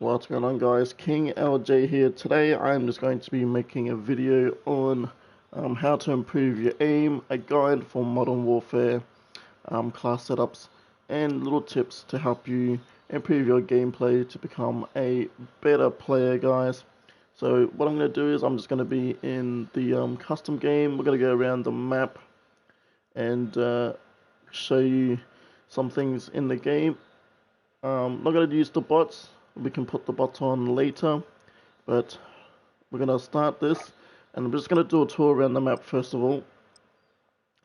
What's going on, guys? King LJ here. Today I'm just going to be making a video on how to improve your aim, a guide for Modern Warfare class setups, and little tips to help you improve your gameplay to become a better player, guys. So what I'm going to do is I'm just going to be in the custom game. We're going to go around the map and show you some things in the game. Not going to use the bots. We can put the bots on later, but we're going to start this, and I'm just going to do a tour around the map first of all,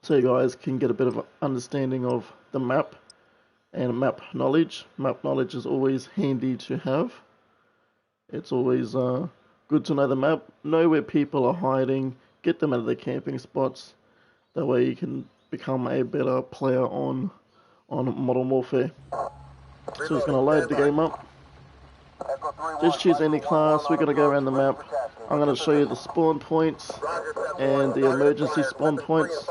so you guys can get a bit of an understanding of the map and map knowledge. Map knowledge is always handy to have. It's always good to know the map, know where people are hiding, get them out of their camping spots. That way you can become a better player on Modern Warfare. So it's going to load the game up. Just choose any class. We're going to go around the map. I'm going to show you the spawn points and the emergency spawn points.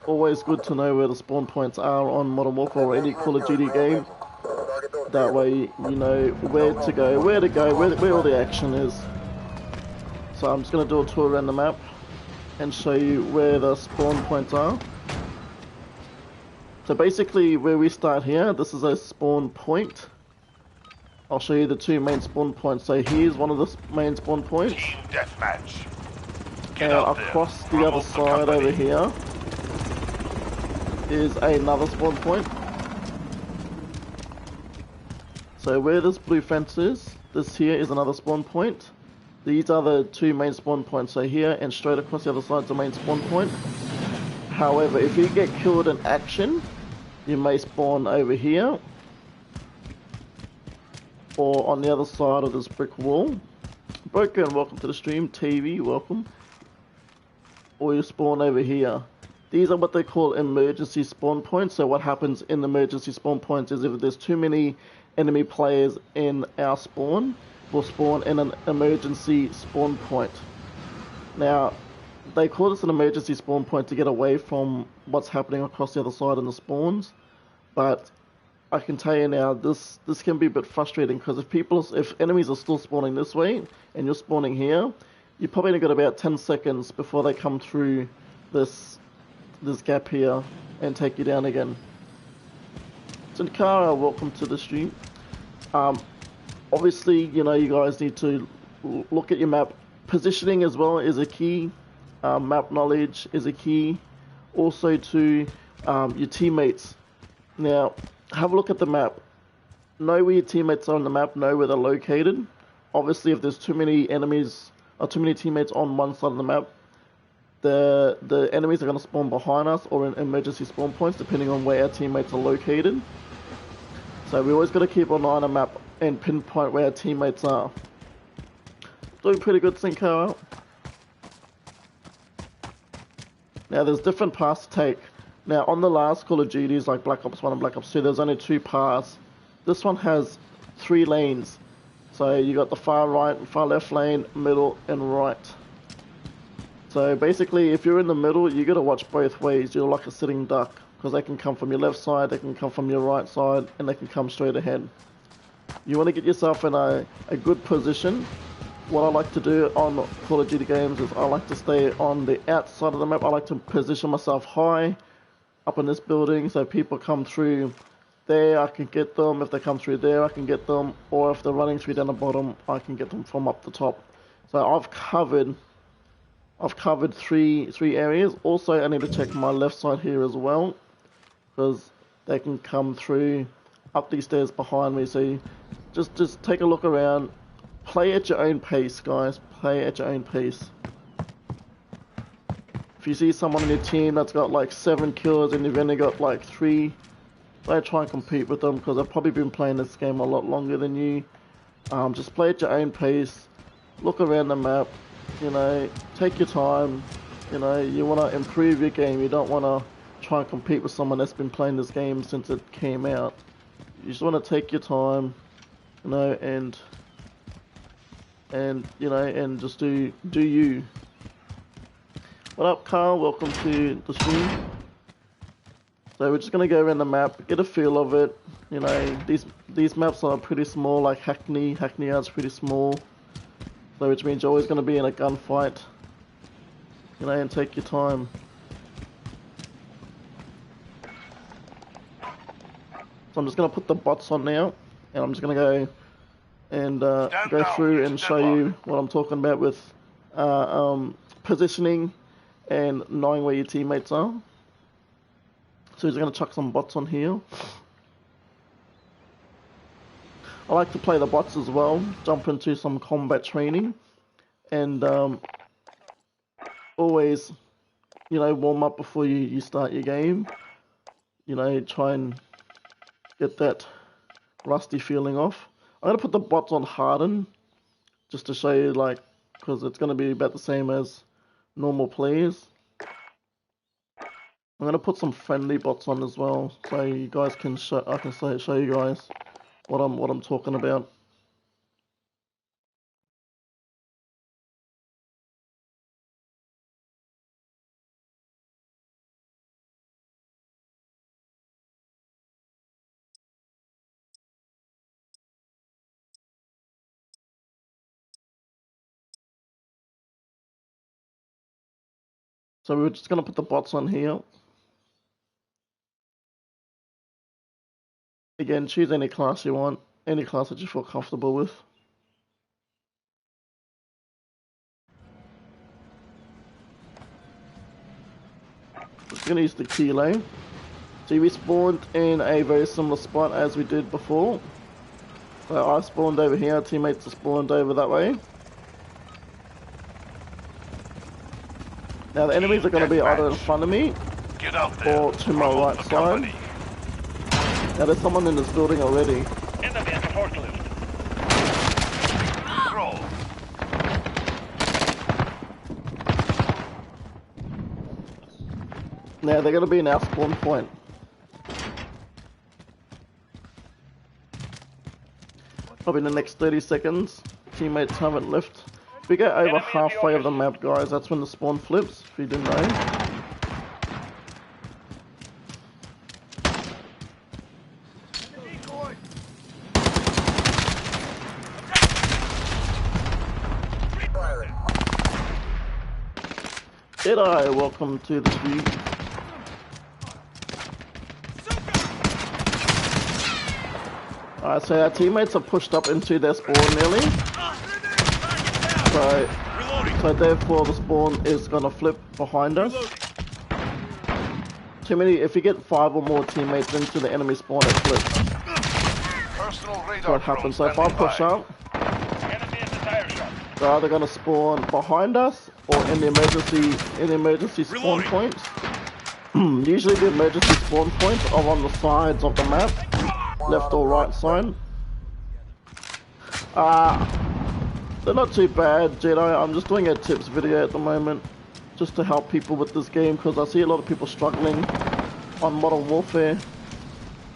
Always good to know where the spawn points are on Modern Warfare or any Call of Duty game. That way you know where to go, where all the action is. So I'm just going to do a tour around the map and show you where the spawn points are. So basically where we start here, this is a spawn point. I'll show you the two main spawn points. So here's one of the main spawn points. Team deathmatch. And across the other side over here is another spawn point. So where this blue fence is, this here is another spawn point. These are the two main spawn points. So here and straight across the other side is the main spawn point. However, if you get killed in action, you may spawn over here, or on the other side of this brick wall. Broken, welcome to the stream. TV, welcome. Or you spawn over here. These are what they call emergency spawn points. So what happens in emergency spawn points is if there's too many enemy players in our spawn, we'll spawn in an emergency spawn point. Now, they call this an emergency spawn point to get away from what's happening across the other side in the spawns, but I can tell you now, this can be a bit frustrating, because if enemies are still spawning this way and you're spawning here, you probably only got about 10 seconds before they come through this gap here and take you down again. Sinkara, welcome to the stream. Obviously, you know, you guys need to look at your map. Positioning as well is a key. Map knowledge is a key. Also to your teammates. Now, have a look at the map. Know where your teammates are on the map, know where they're located. Obviously, if there's too many enemies or too many teammates on one side of the map, the enemies are going to spawn behind us or in emergency spawn points, depending on where our teammates are located. So we always got to keep an eye on the map and pinpoint where our teammates are. Doing pretty good, Sinkara. Now, there's different paths to take. Now, on the last Call of Duties, like Black Ops 1 and Black Ops 2, there's only two paths. This one has 3 lanes. So you got the far right, far left lane, middle, and right. So basically, if you're in the middle, you got to watch both ways. You're like a sitting duck, because they can come from your left side, they can come from your right side, and they can come straight ahead. You want to get yourself in a good position. What I like to do on Call of Duty games is I like to stay on the outside of the map. I like to position myself high up in this building, so if people come through there, I can get them. If they come through there, I can get them. Or if they're running through down the bottom, I can get them from up the top. So I've covered 3 areas. Also, I need to check my left side here as well, because they can come through up these stairs behind me. So just take a look around. Play at your own pace, guys. Play at your own pace. If you see someone in your team that's got like 7 kills and you've only got like 3, don't try and compete with them, because they've probably been playing this game a lot longer than you. Just play at your own pace. Look around the map. You know, take your time. You know, you want to improve your game. You don't want to try and compete with someone that's been playing this game since it came out. You just want to take your time, you know, and you know, and just do you. What up, Carl? Welcome to the stream. So we're just gonna go around the map, get a feel of it. You know, these maps are pretty small, like Hackney Yard's pretty small. So which means you're always gonna be in a gunfight. You know, and take your time. So I'm just gonna put the bots on now, and I'm just gonna go and go through and show you what I'm talking about with positioning and knowing where your teammates are. So he's going to chuck some bots on here. I like to play the bots as well, jump into some combat training, and always, you know, warm up before you start your game. You know, try and get that rusty feeling off. I'm going to put the bots on harden, just to show you, like, because it's going to be about the same as normal players. I'm gonna put some friendly bots on as well, so you guys can show you guys what I'm talking about. So we're just gonna put the bots on here. Again, choose any class you want, any class that you feel comfortable with. Just gonna use the kilo. So we spawned in a very similar spot as we did before. So I spawned over here, teammates are spawned over that way. Now the enemies are going to be either in front of me or to my right side. Now there's someone in this building already. Now they're going to be in our spawn point. Probably in the next 30 seconds. Teammates haven't left. If we get over halfway of the map, guys, that's when the spawn flips, if you didn't know. G'day, welcome to the stream. Alright, so our teammates are pushed up into their spawn nearly. So therefore the spawn is gonna flip behind us. Too many, if you get 5 or more teammates into the enemy spawn, it flips. So it happens. So if I push up, they're either gonna spawn behind us or in the emergency spawn points. Usually the emergency spawn points are on the sides of the map, left or right side. They're not too bad, Jedi. I'm just doing a tips video at the moment, just to help people with this game, because I see a lot of people struggling on Modern Warfare.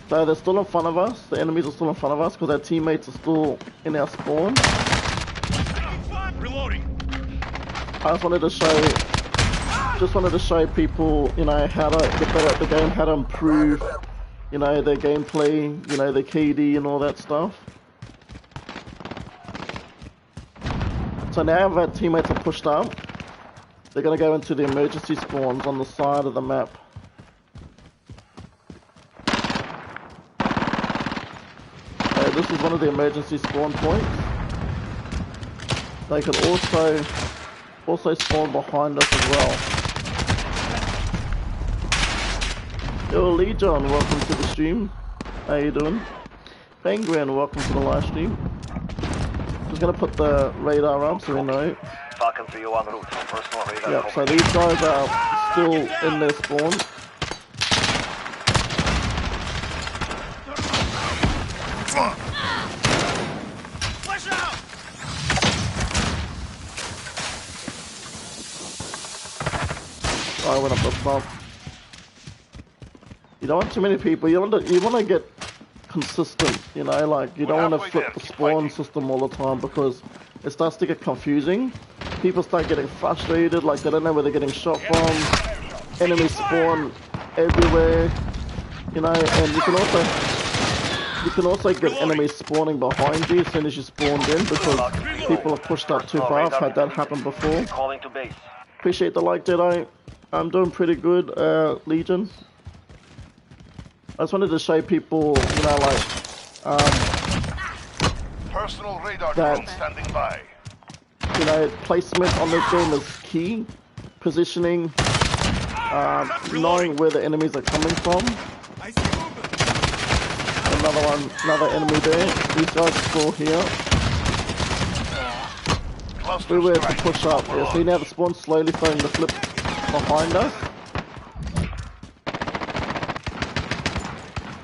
So they're still in front of us, the enemies are still in front of us, because our teammates are still in our spawn. Reloading. I just wanted to show people, you know, how to get better at the game, how to improve, you know, their gameplay, you know, their KD and all that stuff. So now our teammates are pushed up, they're going to go into the emergency spawns on the side of the map. So this is one of the emergency spawn points. They can also spawn behind us as well. Yo, Legion, welcome to the stream. How you doing? Penguin, welcome to the live stream. Just gonna put the radar up so we know. Falcon 301 route for personal radar. Yep, so these guys are still in their spawn. Flash out! I went up the top. You don't want too many people. You want to get consistent. You know, like you don't want to flip the spawn system all the time, because it starts to get confusing. People start getting frustrated, like they don't know where they're getting shot from. Enemies spawn everywhere. You know, and you can also get enemies spawning behind you as soon as you spawned in because people have pushed up too far. I've had that happen before. Calling to base. Appreciate the like, Jedi. I'm doing pretty good, Legion. I just wanted to show people, you know, like, Personal radar drone standing by. you know, placement on this game is key. Positioning, knowing where the enemies are coming from. Another enemy there. These guys are still here. We were to push up. Yeah, see now the spawn's slowly starting to flip behind us.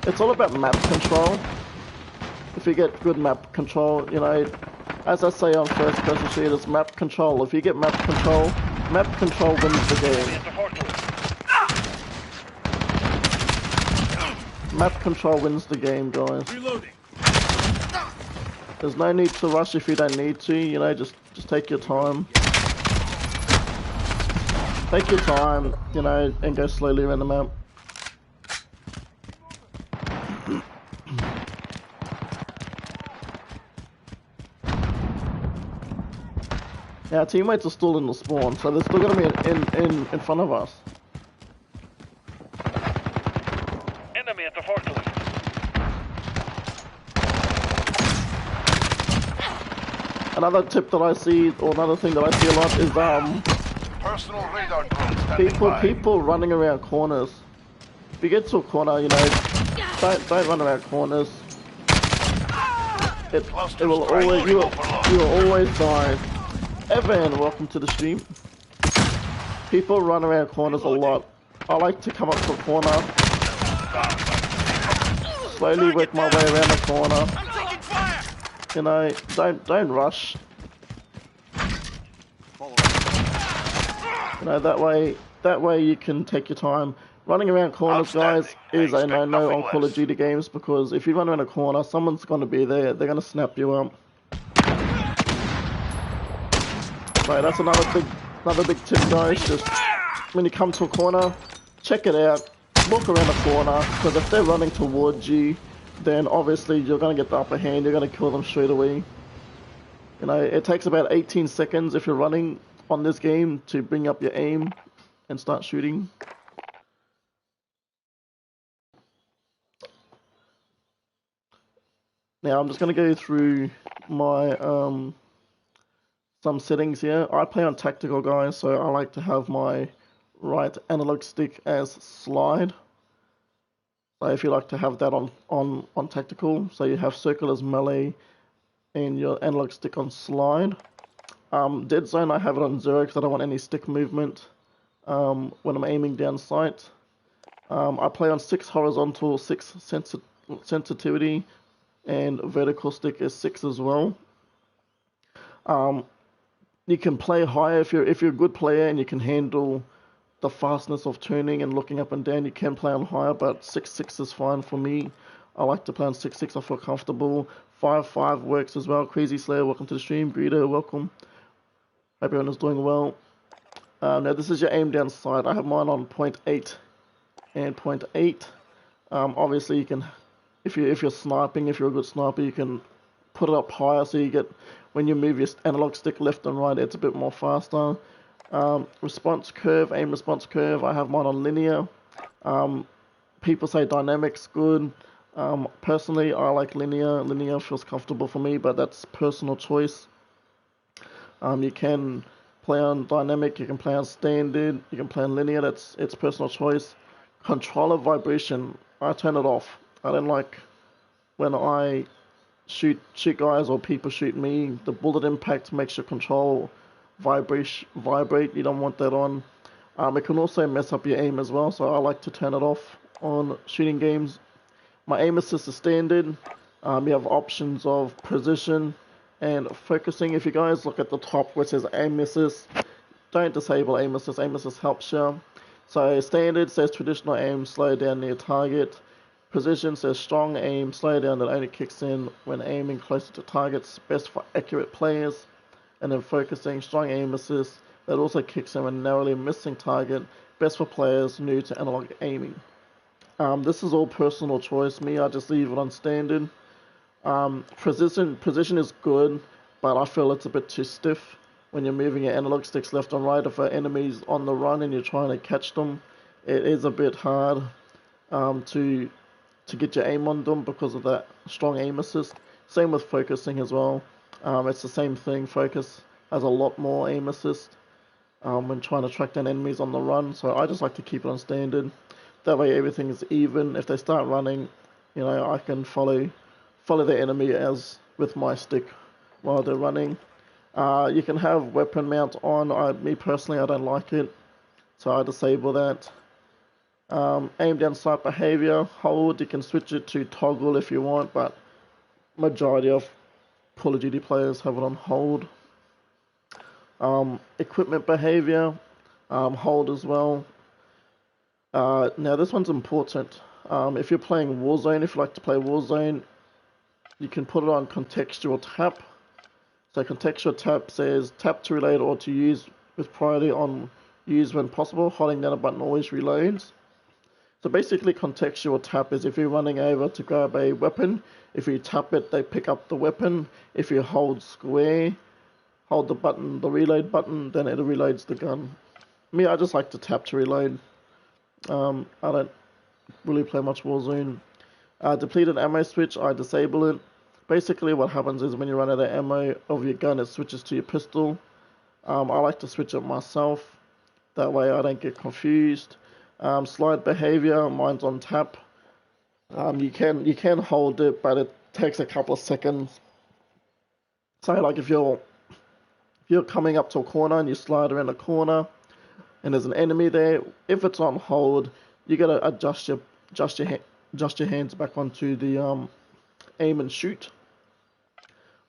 It's all about map control. If you get good map control, you know, as I say on first person shooters, map control. If you get map control wins the game. Map control wins the game, guys. Reloading. There's no need to rush if you don't need to, you know, just take your time. Take your time, you know, and go slowly around the map. Our teammates are still in the spawn, so they're still gonna be in front of us. Enemy at the forklift. Another tip that I see, or another thing that I see a lot is Personal radar drone standing by. people running around corners. If you get to a corner, you know, don't run around corners. It will always you will always die. Evan, welcome to the stream. People run around corners a lot. I like to come up to a corner, slowly work my way around the corner. I'm taking fire. You know, don't rush. You know, that way you can take your time. Running around corners, guys, is a no-no on Call of Duty games because if you run around a corner, someone's going to be there. They're going to snap you up. Right, that's another big tip, guys. Just when you come to a corner, check it out. Look around the corner because if they're running towards you, then obviously you're going to get the upper hand. You're going to kill them straight away. You know, it takes about 18 seconds if you're running on this game to bring up your aim and start shooting. Now I'm just going to go through my some settings here. I play on tactical, guys, so I like to have my right analog stick as slide. So if you like to have that on tactical, so you have circle as melee and your analog stick on slide. Dead zone, I have it on 0 because I don't want any stick movement when I'm aiming down sight. I play on 6 horizontal, 6 sensitivity, and vertical stick is 6 as well. You can play higher if you're a good player and you can handle the fastness of turning and looking up and down. You can play on higher, but 6.6 is fine for me. I like to play on 6.6. I feel comfortable. 5.5 works as well. Crazy Slayer, welcome to the stream. Greedo, welcome. Hope everyone is doing well. Now this is your aim down sight. I have mine on 0.8 and 0.8. Obviously you can, if you're sniping, if you're a good sniper, you can put it up higher so you get, when you move your analog stick left and right, it's a bit more faster. Response curve, aim response curve, I have mine on linear. People say dynamic's good. Personally, I like linear. Linear feels comfortable for me, but that's personal choice. You can play on dynamic, you can play on standard, you can play on linear, it's personal choice. Controller vibration, I turn it off. I don't like when I shoot guys or people shoot me, the bullet impact makes your control vibrate. You don't want that on. It can also mess up your aim as well, so I like to turn it off on shooting games. My aim assist is standard. You have options of precision and focusing. If you guys look at the top where it says aim assist, don't disable aim assist. Aim assist helps you. So standard says traditional aim, slow down near target. Precision says strong aim, slow down, that only kicks in when aiming closer to targets, best for accurate players. And then focusing, strong aim assist, that also kicks in when narrowly missing target, best for players new to analog aiming. This is all personal choice. Me, I just leave it on standard. Position is good, but I feel it's a bit too stiff when you're moving your analog sticks left and right. If an enemy's on the run and you're trying to catch them, it is a bit hard to get your aim on them because of that strong aim assist. Same with focusing as well. It's the same thing. Focus has a lot more aim assist when trying to track down enemies on the run. So I just like to keep it on standard. That way everything is even. If they start running, I can follow the enemy as with my stick while they're running. You can have weapon mount on. Me personally, I don't like it, so I disable that. Aim down sight behavior, hold. You can switch it to toggle if you want, but majority of Call of Duty players have it on hold. Equipment behavior, hold as well. Now this one's important. If you're playing Warzone, if you like to play Warzone, you can put it on contextual tap. So contextual tap says tap to reload or to use with priority on use when possible. Holding down a button always reloads. So basically contextual tap is if you're running over to grab a weapon, if you tap it, they pick up the weapon. If you hold square, hold the button, the reload button, then it reloads the gun. Me, I just like to tap to reload. I don't really play much Warzone. Depleted ammo switch, I disable it. Basically what happens is when you run out of ammo of your gun, it switches to your pistol. I like to switch it myself. That way I don't get confused. Slide behavior, mine's on tap. You can hold it, but it takes a couple of seconds. So like if you're coming up to a corner and you slide around a corner and there's an enemy there, if it's on hold, you gotta adjust your hands back onto the aim and shoot.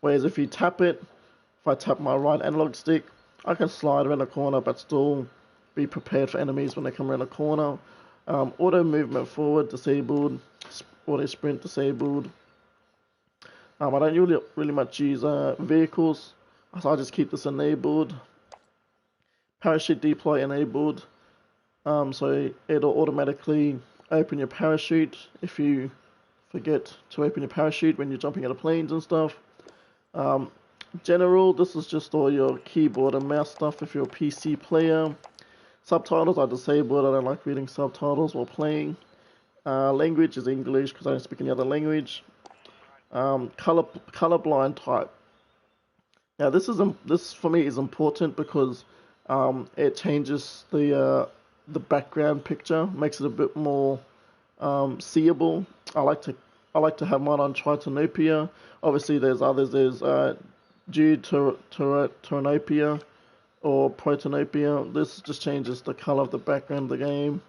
Whereas if you tap it, if I tap my right analog stick, I can slide around a corner but still be prepared for enemies when they come around a corner. Auto movement forward disabled, auto sprint disabled. I don't really much use vehicles, so I just keep this enabled. Parachute deploy enabled, so it'll automatically open your parachute if you forget to open your parachute when you're jumping out of planes and stuff. General, this is just all your keyboard and mouse stuff if you're a PC player. Subtitles I disabled. I don't like reading subtitles while playing. Language is English because I don't speak any other language. Colorblind type. Now this for me is important because it changes the background picture, makes it a bit more seeable. I like to have mine on Tritanopia. Obviously, there's others. There's Deuteranopia or Protanopia. This just changes the color of the background of the game.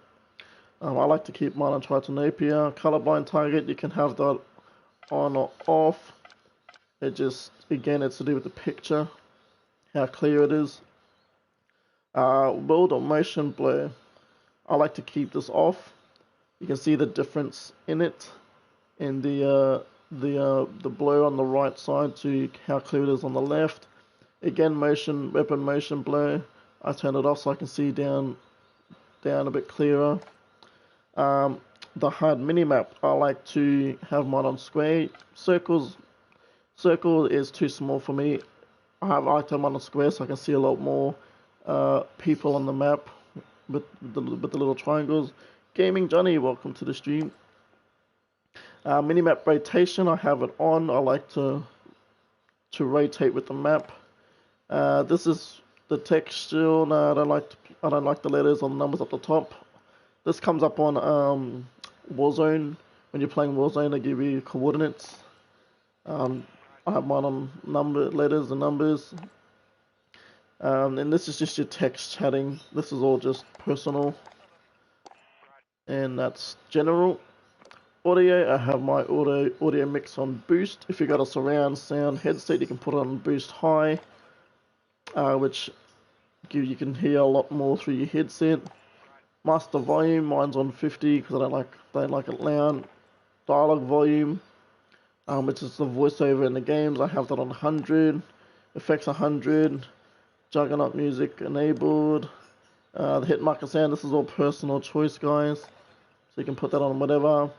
I like to keep mine on Tritanopia. Colorblind target, you can have that on or off. Again, it's to do with the picture, how clear it is. World or motion blur, I like to keep this off. You can see the difference in it, in the blur on the right side to how clear it is on the left. Again, weapon motion blur, I turn it off so I can see down a bit clearer. The HUD minimap, I like to have mine on square. Circle is too small for me. I like to have mine on square so I can see a lot more people on the map with the little triangles. Gaming Johnny, welcome to the stream. Minimap rotation, I have it on. I like to rotate with the map. This is the texture. No, I don't like the letters or the numbers at the top. This comes up on Warzone. When you're playing Warzone, they give you coordinates. I have mine on letters and numbers. And this is just your text chatting. This is all just personal. And that's general. Audio, I have my audio mix on boost. If you got a surround sound headset, you can put it on boost high, which you can hear a lot more through your headset. Master volume, mine's on 50 because I don't like it loud. Dialogue volume, which is the voiceover in the games, I have that on 100. Effects 100. Juggernaut music enabled. The hit marker sound, this is all personal choice, guys. So you can put that on whatever.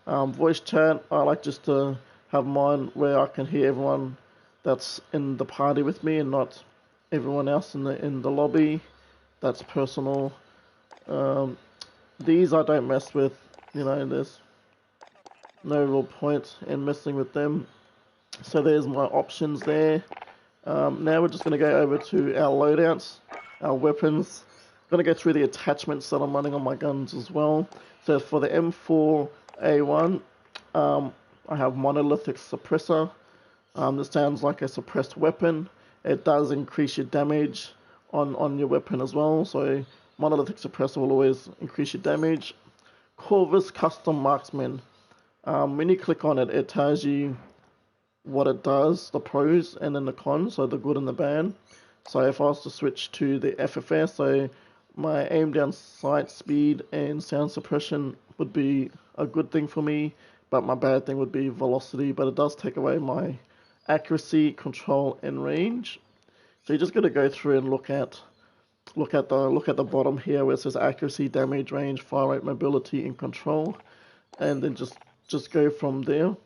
Voice chat, I like just to have mine where I can hear everyone that's in the party with me and not everyone else in the lobby. That's personal. These I don't mess with, there's no real point in messing with them. So there's my options there. Now we're just going to go over to our loadouts, our weapons. I'm going to go through the attachments that I'm running on my guns as well. So for the M4A1, I have monolithic suppressor. This sounds like a suppressed weapon. It does increase your damage on your weapon as well. So monolithic suppressor will always increase your damage. Corvus Custom Marksman. When you click on it, it tells you what it does, the pros and then the cons, so the good and the bad. So if I was to switch to the FFS, so my aim down sight speed and sound suppression would be a good thing for me, but my bad thing would be velocity, but it does take away my accuracy, control and range. So you're just going to go through and look at the bottom here where it says accuracy, damage, range, fire rate, mobility and control, and then just go from there.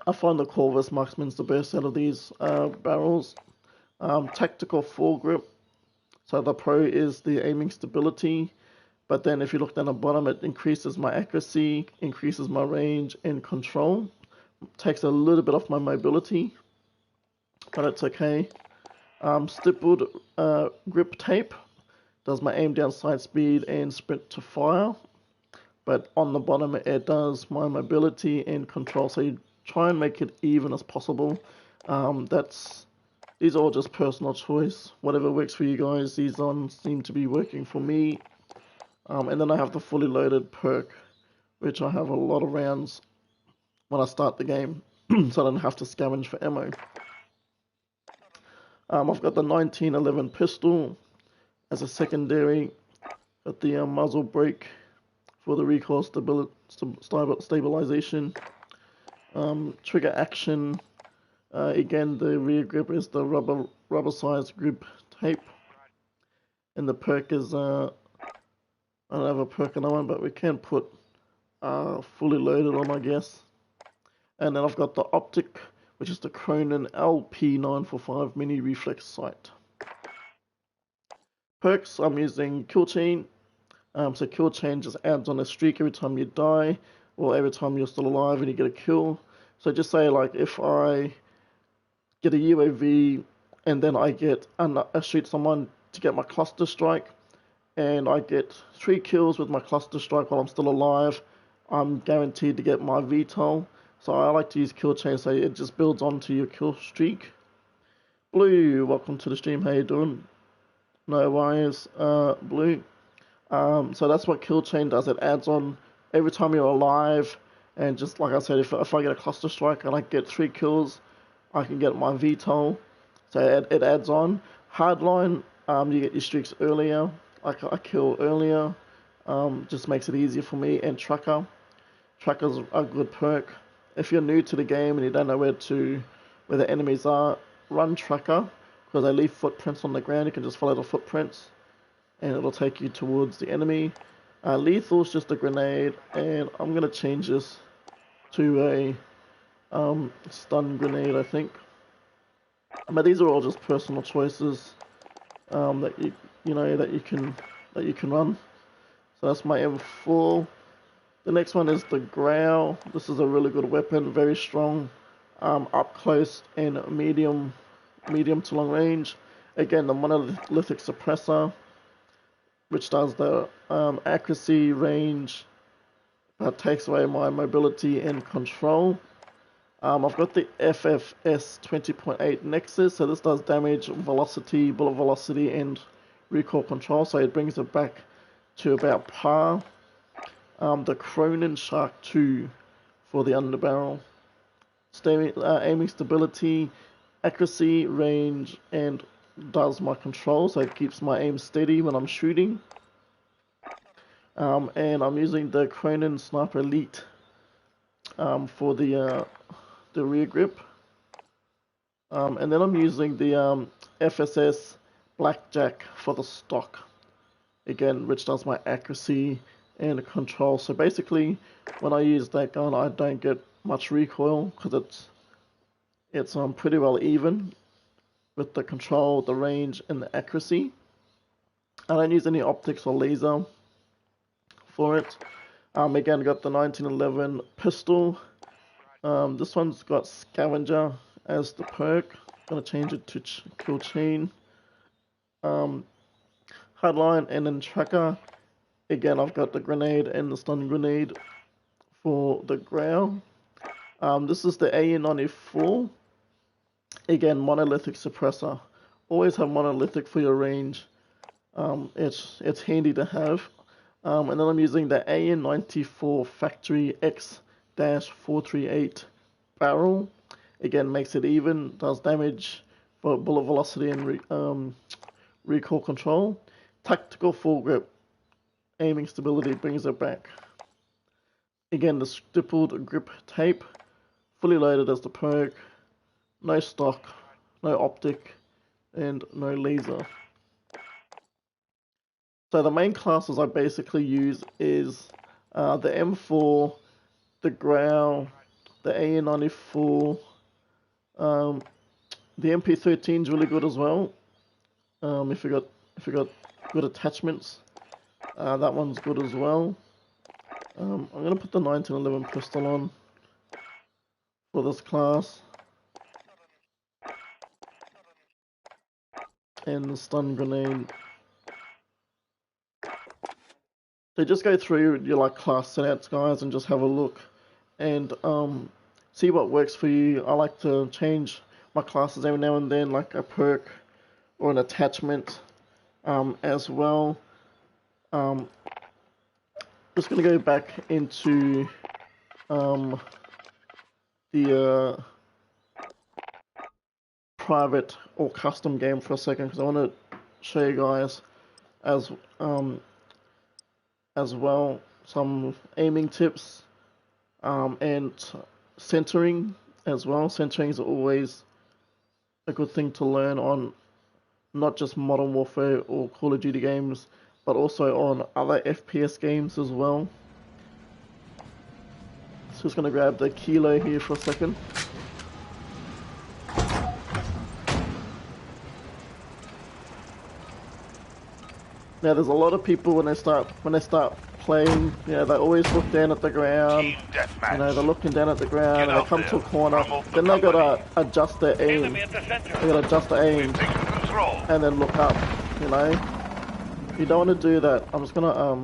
I find the Corvus Marksman's the best out of these barrels. Tactical foregrip. So the pro is the aiming stability, but then if you look down the bottom, it increases my accuracy, increases my range and control. Takes a little bit off my mobility, but it's okay. Stippled grip tape does my aim down sight speed and sprint to fire, but on the bottom it does my mobility and control. So you try and make it even as possible. These are all just personal choice. Whatever works for you guys. These seem to be working for me. And then I have the fully loaded perk, which I have a lot of rounds when I start the game, so I don't have to scavenge for ammo. I've got the 1911 pistol as a secondary, got the muzzle brake for the recoil stabilization. Trigger action, again the rear grip is the rubber sized grip tape, and the perk is I don't have a perk on that one, but we can put fully loaded on, I guess. And then I've got the optic, which is the Cronin LP945 mini reflex sight. Perks, I'm using kill chain. So kill chain just adds on a streak every time you die, or every time you're still alive and you get a kill. So just say like if I get a UAV and then I shoot someone to get my cluster strike, and I get 3 kills with my cluster strike while I'm still alive, I'm guaranteed to get my VTOL. So I like to use kill chain, so it just builds onto your kill streak. Blue, welcome to the stream. How you doing? No worries, Blue. So that's what kill chain does. It adds on every time you're alive, and just like I said, if I get a cluster strike and I get 3 kills, I can get my VTOL. So it adds on. Hardline, you get your streaks earlier. I kill earlier. Just makes it easier for me. And Tracker. Tracker's a good perk. If you're new to the game and you don't know where the enemies are, run Tracker, because they leave footprints on the ground. You can just follow the footprints and it'll take you towards the enemy. Lethal is just a grenade, and I'm going to change this to a stun grenade, I think. But these are all just personal choices that you can run. So that's my M4. The next one is the Growl. This is a really good weapon, very strong, up close and medium to long range. Again, the monolithic suppressor, which does the accuracy, range, takes away my mobility and control. I've got the FFS 20.8 Nexus, so this does damage, velocity, bullet velocity, and recoil control, so it brings it back to about par. The Cronin Shark 2 for the underbarrel. Aiming stability, accuracy, range, and does my control, so it keeps my aim steady when I'm shooting. And I'm using the Cronin Sniper Elite for the rear grip. And then I'm using the FSS Blackjack for the stock. again, which does my accuracy and control. So basically, when I use that gun, I don't get much recoil because it's pretty well even with the control, the range, and the accuracy. I don't use any optics or laser for it. Again, got the 1911 pistol. This one's got Scavenger as the perk. I'm gonna change it to Kill Chain. Hardline and then Tracker. Again, I've got the grenade and the stun grenade for the ground. This is the AN94. Again, monolithic suppressor. Always have monolithic for your range. It's handy to have. And then I'm using the AN94 Factory X-438 barrel. Again, makes it even, does damage for bullet velocity and recoil control. Tactical foregrip, aiming stability brings it back. Again, the stippled grip tape, fully loaded as the perk. No stock, no optic, and no laser. So the main classes I basically use is the M4, the Growl, the AN94, the MP13 is really good as well. If you got good attachments, that one's good as well. I'm gonna put the 1911 pistol on for this class, and the stun grenade. So just go through your class setouts, guys, and just have a look and see what works for you. I like to change my classes every now and then, like a perk or an attachment as well. Just gonna go back into the private or custom game for a second because I want to show you guys as well some aiming tips and centering as well. Centering is always a good thing to learn on not just Modern Warfare or Call of Duty games, but also on other FPS games as well. So just going to grab the kilo here for a second. Now there's a lot of people when they start playing, you know, they always look down at the ground. You know, they're looking down at the ground and they come to a corner. Then they gotta adjust their aim. They gotta adjust the aim and then look up. You know, you don't want to do that. I'm just gonna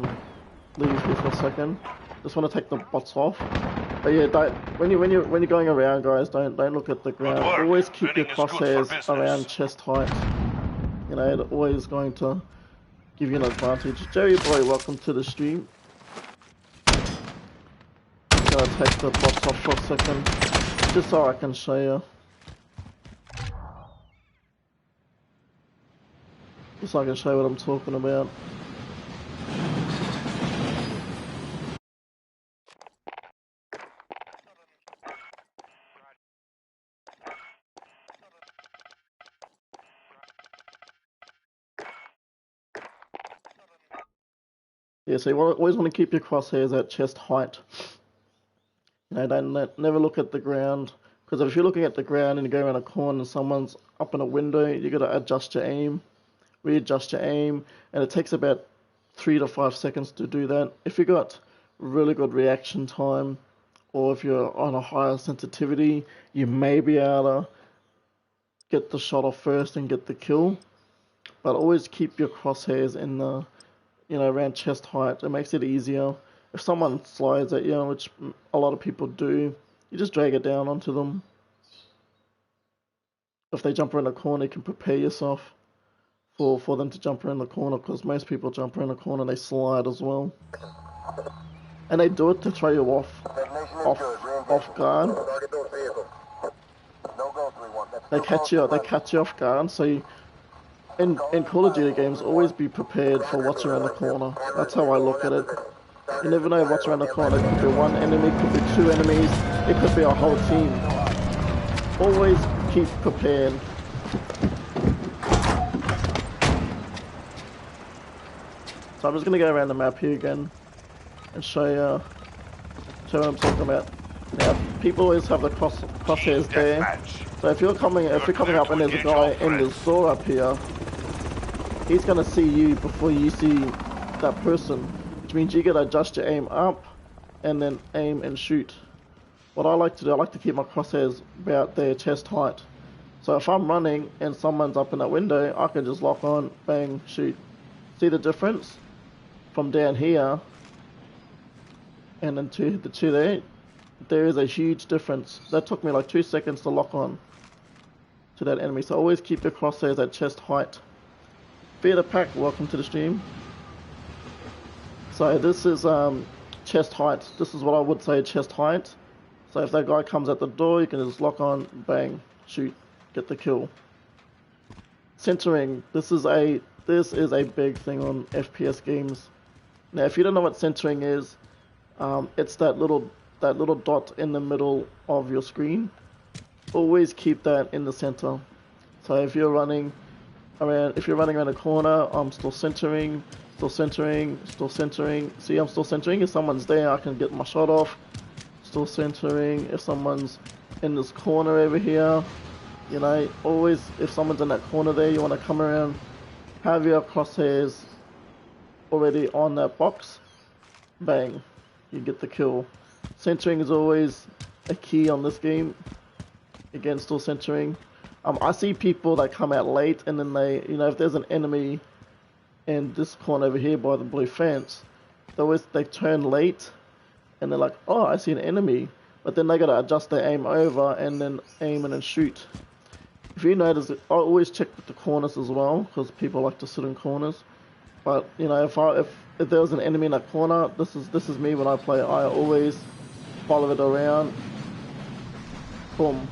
leave here for a second. Just want to take the bots off. But yeah, don't, when you're going around, guys, don't look at the ground. Always keep your crosshairs around chest height. You know, it's always going to give you an advantage. Jerry boy, welcome to the stream. Gonna take the box off for a second, just so I can show you. Just so I can show you what I'm talking about. Yeah, so you always want to keep your crosshairs at chest height. You know, never look at the ground, because if you're looking at the ground and you go around a corner and someone's up in a window, you got to adjust your aim, readjust your aim, and it takes about 3 to 5 seconds to do that. If you got really good reaction time, or if you're on a higher sensitivity, you may be able to get the shot off first and get the kill. But always keep your crosshairs in the, you know, around chest height. It makes it easier. If someone slides at you, which a lot of people do, you just drag it down onto them. If they jump around a corner, you can prepare yourself for them to jump around the corner, because most people jump around the corner and they slide as well. And they do it to throw you off guard. They catch you off guard, so you, in Call of Duty games, always be prepared for what's around the corner. That's how I look at it. You never know what's around the corner. It could be one enemy, it could be 2 enemies, it could be a whole team. Always keep prepared. So I'm just gonna go around the map here again and show you what I'm talking about. Now, people always have the crosshairs there. So if you're coming up and there's a guy in this door up here, he's gonna see you before you see that person, which means you gotta adjust your aim up and then aim and shoot. What I like to do, I like to keep my crosshairs about their chest height. So if I'm running and someone's up in that window, I can just lock on, bang, shoot. See the difference from down here and then to the two there? There is a huge difference. That took me like 2 seconds to lock on to that enemy. So always keep your crosshairs at chest height. Fear the Pack, welcome to the stream. So this is chest height. This is what I would say chest height. So if that guy comes at the door, you can just lock on, bang, shoot, get the kill. Centering. This is a big thing on FPS games. Now, if you don't know what centering is, it's that little dot in the middle of your screen. Always keep that in the center. So if you're running around a corner, I'm still centering, still centering, still centering. See, I'm still centering. If someone's there, I can get my shot off. Still centering. If someone's in this corner over here, you know, always if someone's in that corner there, you want to come around, have your crosshairs already on that box, bang, you get the kill. Centering is always a key on this game. Again, still centering. I see people that come out late and then they, you know, if there's an enemy in this corner over here by the blue fence, they turn late and they're like, oh, I see an enemy. But then they gotta adjust their aim over and then aim and then shoot. If you notice, I always check with the corners as well, because people like to sit in corners. But you know, if there was an enemy in that corner, this is me when I play. I always follow it around. Boom.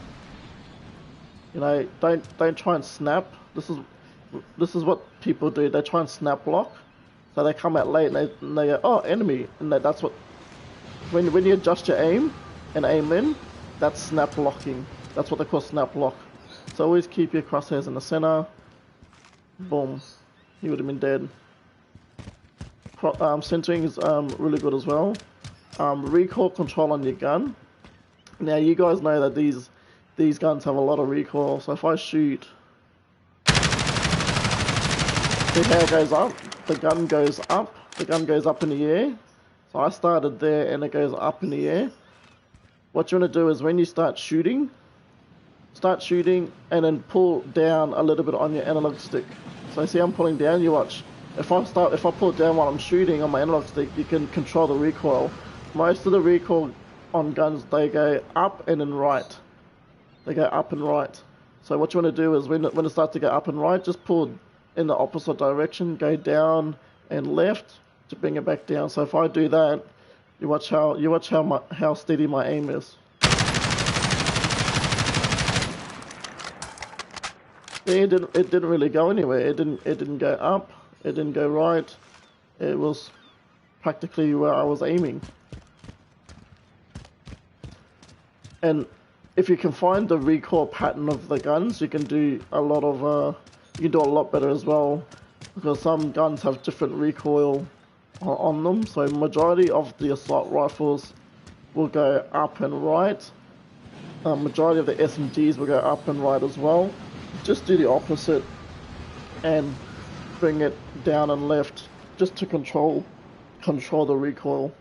You know, don't try and snap. This is what people do. They try and snap block. So they come out late and they go, oh, enemy, and that's what. When you adjust your aim and aim in, that's snap blocking. That's what they call snap block. So always keep your crosshairs in the center. Boom, he would have been dead. Centering is really good as well. Recoil control on your gun. Now you guys know that these guns have a lot of recoil. So if I shoot, see how it goes up? The gun goes up. The gun goes up in the air. So I started there and it goes up in the air. What you want to do is when you start shooting and then pull down a little bit on your analog stick. So see, I'm pulling down, you watch. If I pull it down while I'm shooting on my analog stick, you can control the recoil. Most of the recoil on guns, they go up and then right. They go up and right. So what you want to do is when it starts to go up and right, just pull in the opposite direction, go down and left to bring it back down. So if I do that, you watch how steady my aim is. It didn't really go anywhere. It didn't go up. It didn't go right. It was practically where I was aiming. And if you can find the recoil pattern of the guns, you can do a lot better as well, because some guns have different recoil on them. So majority of the assault rifles will go up and right. Majority of the SMGs will go up and right as well. Just do the opposite and bring it down and left, just to control the recoil.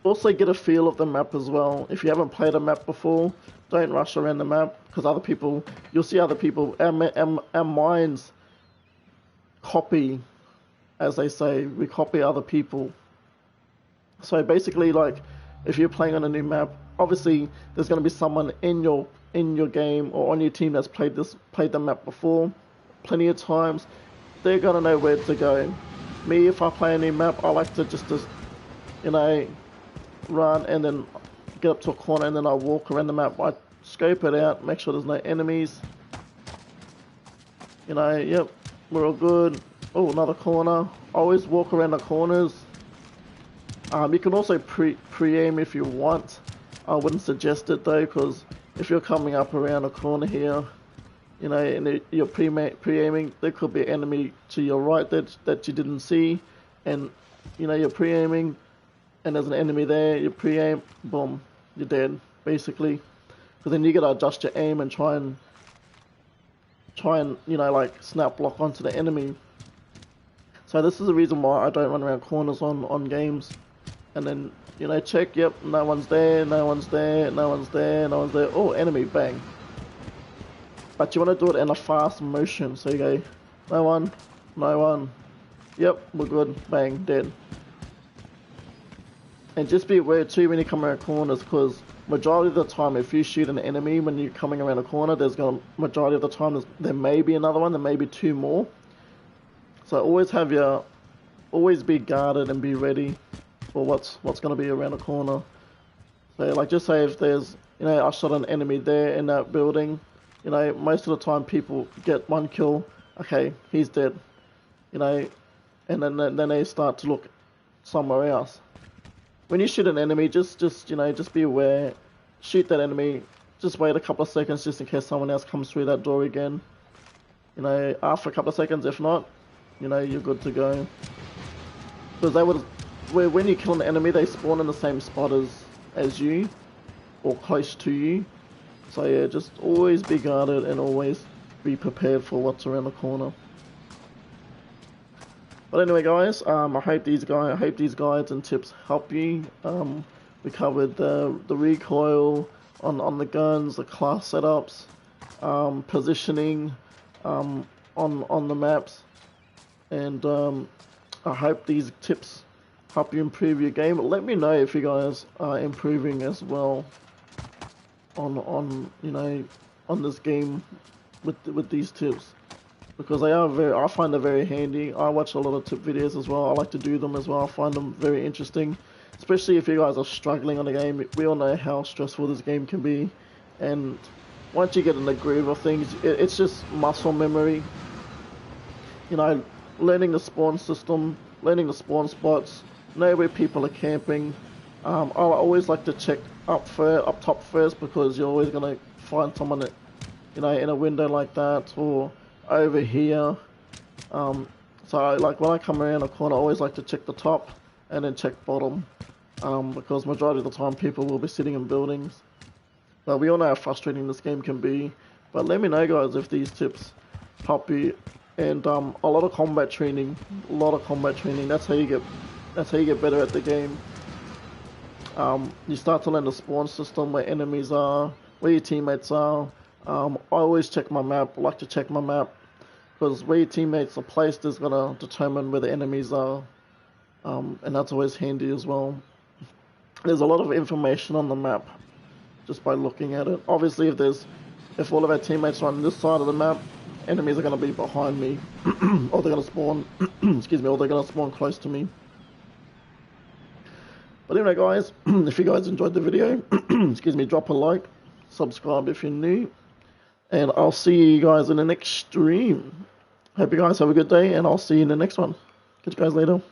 Also get a feel of the map as well. If you haven't played a map before, don't rush around the map, because you'll see other people, our minds copy, as they say, we copy other people. So basically, like, if you're playing on a new map, obviously there's going to be someone in your game or on your team that's played the map before plenty of times. They're going to know where to go. Me, if I play a new map, I like to just you know, run and then get up to a corner and then I walk around the map. I scope it out, make sure there's no enemies. You know, yep, we're all good. Oh, another corner. Always walk around the corners. You can also pre-aim if you want. I wouldn't suggest it though, because if you're coming up around a corner here, you know, and you're pre-aiming, there could be an enemy to your right that you didn't see, and you know, you're pre-aiming, and there's an enemy there, you pre-aim, boom, you're dead, basically. Because then you gotta adjust your aim and try and you know, like snap lock onto the enemy. So this is the reason why I don't run around corners on games. And then, you know, check, yep, no one's there, no one's there, no one's there, no one's there. Oh, enemy, bang. But you want to do it in a fast motion, so you go, no one, no one, yep, we're good, bang, dead. And just be aware too when you come around corners, because majority of the time if you shoot an enemy when you're coming around a corner, there's gonna, majority of the time there may be another one, there may be two more. So always be guarded and be ready for what's gonna be around a corner. So like, just say if there's, you know, I shot an enemy there in that building, you know, most of the time people get one kill, okay, he's dead, you know, and then they start to look somewhere else. When you shoot an enemy, just you know, just be aware, shoot that enemy, just wait a couple of seconds just in case someone else comes through that door again. You know, after a couple of seconds, if not, you know, you're good to go. Because when you kill an enemy, they spawn in the same spot as you, or close to you. So yeah, just always be guarded and always be prepared for what's around the corner. But anyway, guys, I hope these guides and tips help you. We covered the recoil on the guns, the class setups, positioning on the maps, and I hope these tips help you improve your game. But let me know if you guys are improving as well on you know, on this game with these tips. Because they are I find them very handy. I watch a lot of tip videos as well. I like to do them as well. I find them very interesting, especially if you guys are struggling on the game. We all know how stressful this game can be, and once you get in the groove of things, it's just muscle memory. You know, learning the spawn system, learning the spawn spots, know where people are camping. I always like to check up top first, because you're always gonna find someone that, you know, in a window like that or over here. So like when I come around a corner, I always like to check the top and then check bottom, because majority of the time people will be sitting in buildings. But we all know how frustrating this game can be. But let me know, guys, if these tips help you. And a lot of combat training. That's how you get better at the game. You start to learn the spawn system, where enemies are, where your teammates are. I always check my map. I like to check my map, because where your teammates are placed is gonna determine where the enemies are, and that's always handy as well. There's a lot of information on the map just by looking at it. Obviously, if all of our teammates are on this side of the map, enemies are gonna be behind me, or they're gonna spawn, excuse me, or they're gonna spawn close to me. But anyway, guys, if you guys enjoyed the video, excuse me, drop a like, subscribe if you're new, and I'll see you guys in the next stream. Hope you guys have a good day, and I'll see you in the next one. Catch you guys later.